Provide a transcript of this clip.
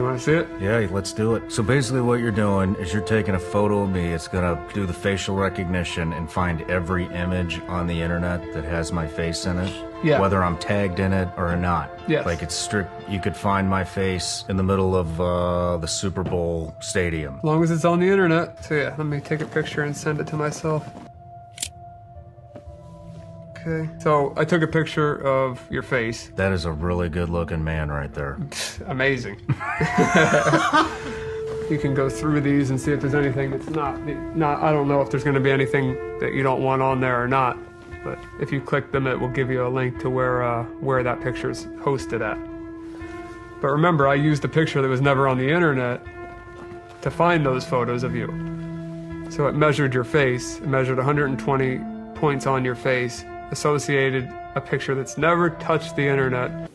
You want to see it? Yeah, let's do it. So basically what you're doing is you're taking a photo of me. It's gonna do the facial recognition and find every image on the internet that has my face in it. Yeah. Whether I'm tagged in it or not. Yes. Like it's strict, you could find my face in the middle of the Super Bowl stadium. As long as it's on the internet. So yeah, let me take a picture and send it to myself. Okay. So I took a picture of your face. That is a really good looking man right there. Amazing. You can go through these and see if there's anything that's not. I don't know if there's going to be anything that you don't want on there or not, but if you click them, it will give you a link to where that picture is hosted at. But remember, I used a picture that was never on the internet to find those photos of you. So it measured your face. It measured 120 points on your face, associated a picture that's never touched the internet.